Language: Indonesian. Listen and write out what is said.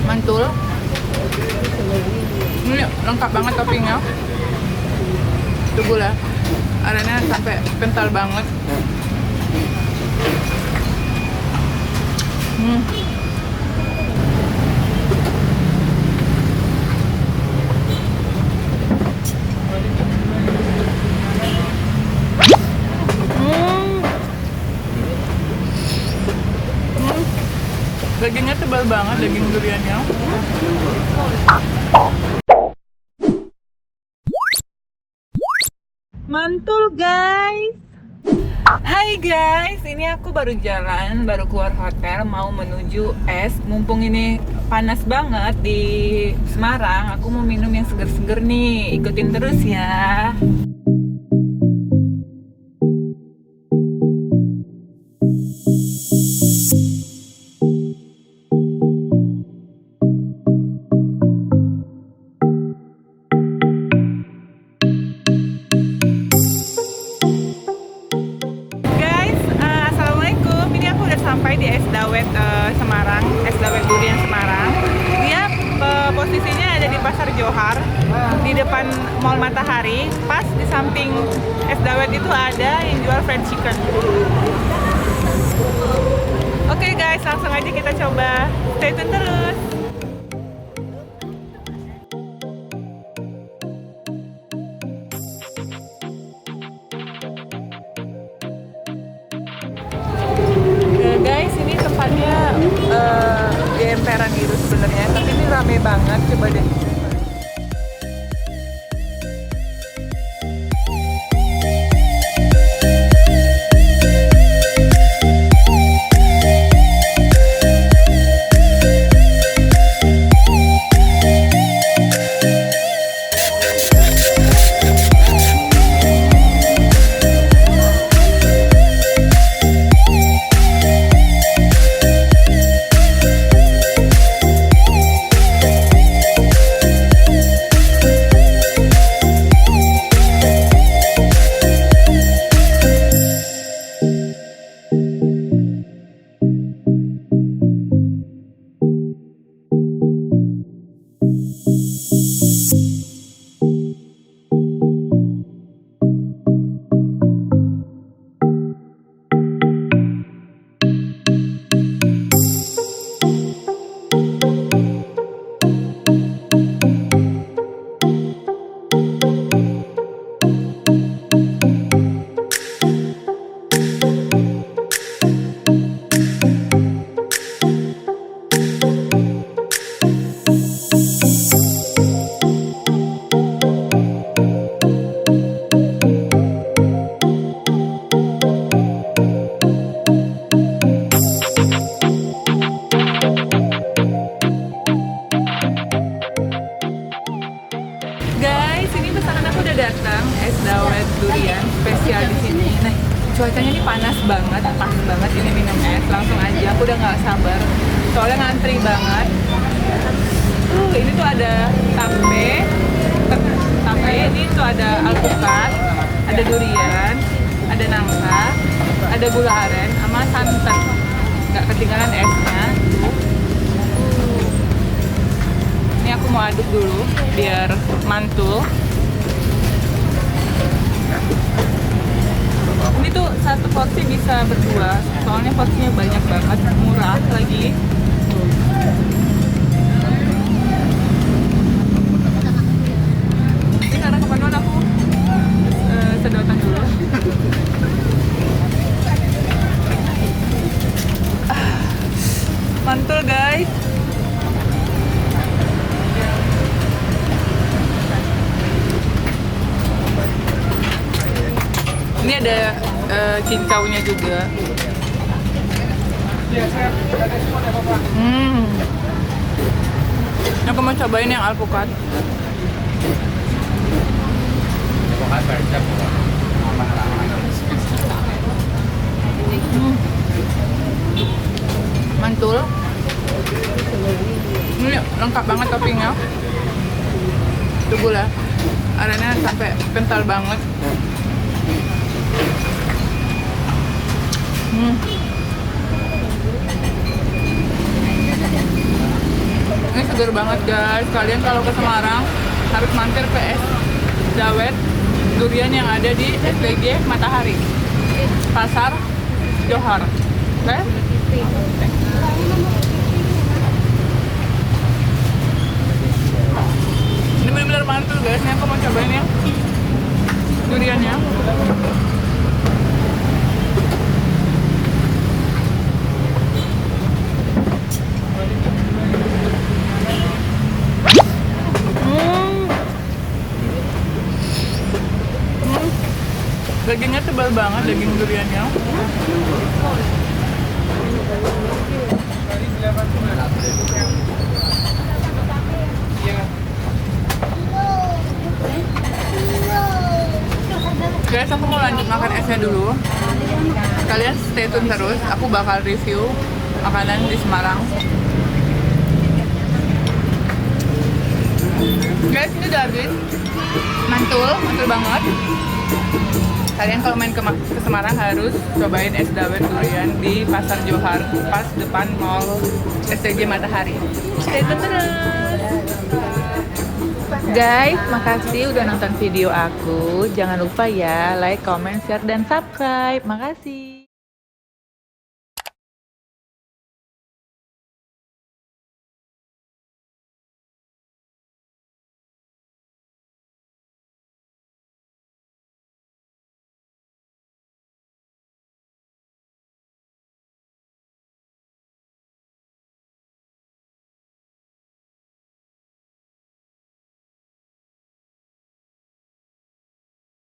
mantul. Ini lengkap banget toppingnya. Itu gula arenanya sampai kental banget. Dagingnya tebal banget, daging duriannya. Mantul guys. Hai guys, ini aku baru jalan, baru keluar hotel mau menuju es. Mumpung ini panas banget di Semarang, aku mau minum yang seger-seger nih. Ikutin terus ya. Sampai di Es Dawet Semarang, Es Dawet Durian Semarang. Dia posisinya ada di Pasar Johar, di depan Mall Matahari. Pas di samping Es Dawet itu ada yang jual fried chicken. Oke guys, langsung aja kita coba. Stay tune terus. Guys, ini tempatnya di emperan gitu sebenarnya, tapi ini rame banget. Coba deh. Datang Es Dawet Durian spesial di sini. Nah, cuacanya ini panas banget, pas banget ini minum es. Langsung aja, aku udah nggak sabar. Soalnya ngantri banget. Ini tuh ada tape ini tuh ada alpukat, ada durian, ada nangka, ada gula aren, sama santan. Nggak ketinggalan esnya. Ini aku mau aduk dulu biar mantul. Ini tuh satu porsi bisa berdua, soalnya porsinya banyak banget, murah lagi. Ini karena kepenuhan aku sedotan dulu. Mantul guys. Ini ada cincaunya juga. Aku mau cobain yang alpukat. Mantul. Ini lengkap banget toppingnya. Itu gula arenanya sampai kental banget. Ini segar banget guys. Kalian kalau ke Semarang harus mampir ke Es Dawet durian yang ada di STG Matahari, Pasar Johar. Oke? Ini benar-benar mantul guys. Ini aku mau cobain ya duriannya. Dagingnya tebal banget, daging duriannya. Guys, aku mau lanjut makan esnya dulu. Kalian stay tune terus, aku bakal review makanan di Semarang. Guys, ini udah habis. Mantul banget. Kalian kalau main ke Semarang harus cobain es dawet durian di Pasar Johar, pas depan mall STG Matahari. Stay tune terus. Guys, makasih udah nonton video aku. Jangan lupa ya like, comment, share, dan subscribe. Makasih.